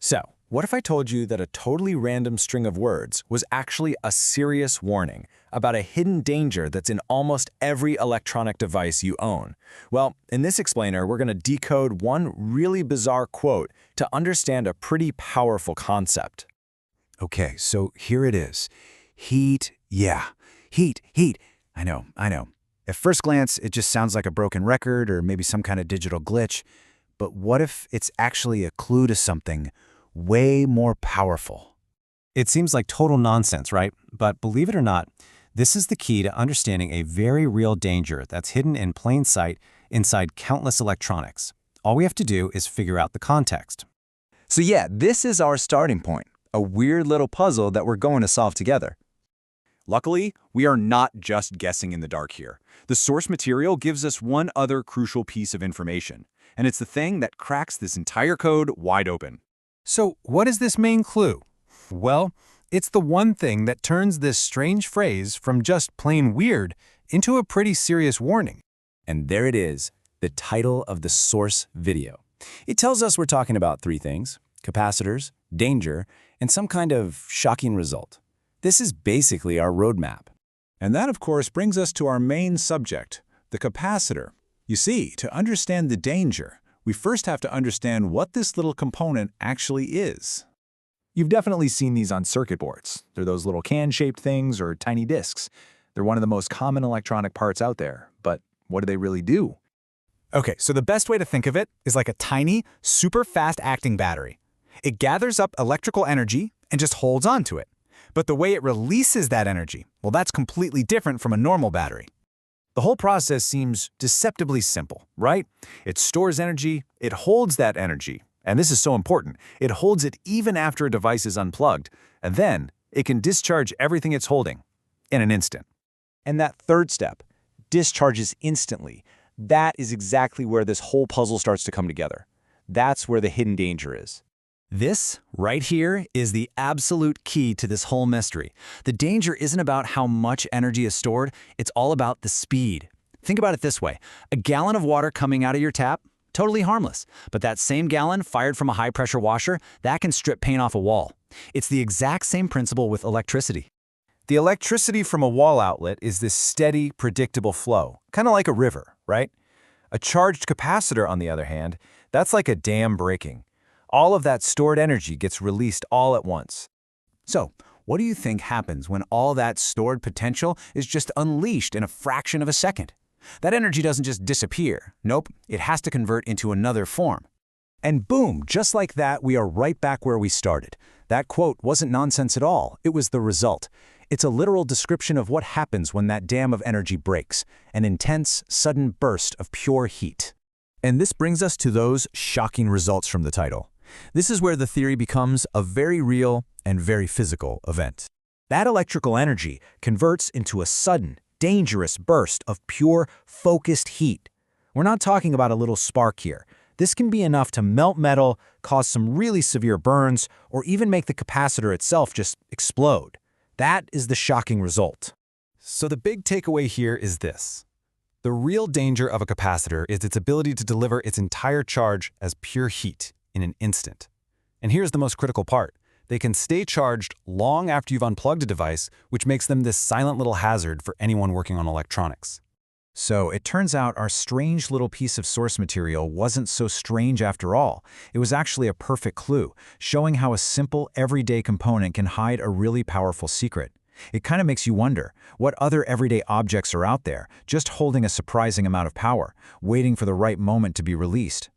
So, what if I told you that a totally random string of words was actually a serious warning about a hidden danger that's in almost every electronic device you own? Well, in this explainer, we're going to decode one really bizarre quote to understand a pretty powerful concept. Okay, so here it is. Heat, yeah. Heat. I know. At first glance, it just sounds like a broken record or maybe some kind of digital glitch. But what if it's actually a clue to something way more powerful? It seems like total nonsense, right? But believe it or not, this is the key to understanding a very real danger that's hidden in plain sight inside countless electronics. All we have to do is figure out the context. So yeah, this is our starting point, a weird little puzzle that we're going to solve together. Luckily, we are not just guessing in the dark here. The source material gives us one other crucial piece of information, and it's the thing that cracks this entire code wide open. So what is this main clue? Well, it's the one thing that turns this strange phrase from just plain weird into a pretty serious warning. And there it is, the title of the source video. It tells us we're talking about three things: capacitors, danger, and some kind of shocking result. This is basically our roadmap. And that, of course, brings us to our main subject, the capacitor. You see, to understand the danger, we first have to understand what this little component actually is. You've definitely seen these on circuit boards. They're those little can-shaped things or tiny disks. They're one of the most common electronic parts out there, but what do they really do? Okay, so the best way to think of it is like a tiny, super fast-acting battery. It gathers up electrical energy and just holds on to it. But the way it releases that energy, well, that's completely different from a normal battery. The whole process seems deceptively simple, right? It stores energy, it holds that energy, and this is so important, it holds it even after a device is unplugged, and then it can discharge everything it's holding in an instant. And that third step, discharges instantly, that is exactly where this whole puzzle starts to come together. That's where the hidden danger is. This, right here, is the absolute key to this whole mystery. The danger isn't about how much energy is stored, it's all about the speed. Think about it this way. A gallon of water coming out of your tap, totally harmless. But that same gallon fired from a high-pressure washer, that can strip paint off a wall. It's the exact same principle with electricity. The electricity from a wall outlet is this steady, predictable flow, kind of like a river, right? A charged capacitor, on the other hand, that's like a dam breaking. All of that stored energy gets released all at once. So, what do you think happens when all that stored potential is just unleashed in a fraction of a second? That energy doesn't just disappear. Nope, it has to convert into another form. And boom, just like that, we are right back where we started. That quote wasn't nonsense at all. It was the result. It's a literal description of what happens when that dam of energy breaks, an intense, sudden burst of pure heat. And this brings us to those shocking results from the title. This is where the theory becomes a very real and very physical event. That electrical energy converts into a sudden, dangerous burst of pure, focused heat. We're not talking about a little spark here. This can be enough to melt metal, cause some really severe burns, or even make the capacitor itself just explode. That is the shocking result. So the big takeaway here is this. The real danger of a capacitor is its ability to deliver its entire charge as pure heat in an instant. And here's the most critical part. They can stay charged long after you've unplugged a device, which makes them this silent little hazard for anyone working on electronics. So it turns out our strange little piece of source material wasn't so strange after all. It was actually a perfect clue, showing how a simple, everyday component can hide a really powerful secret. It kind of makes you wonder, what other everyday objects are out there, just holding a surprising amount of power, waiting for the right moment to be released?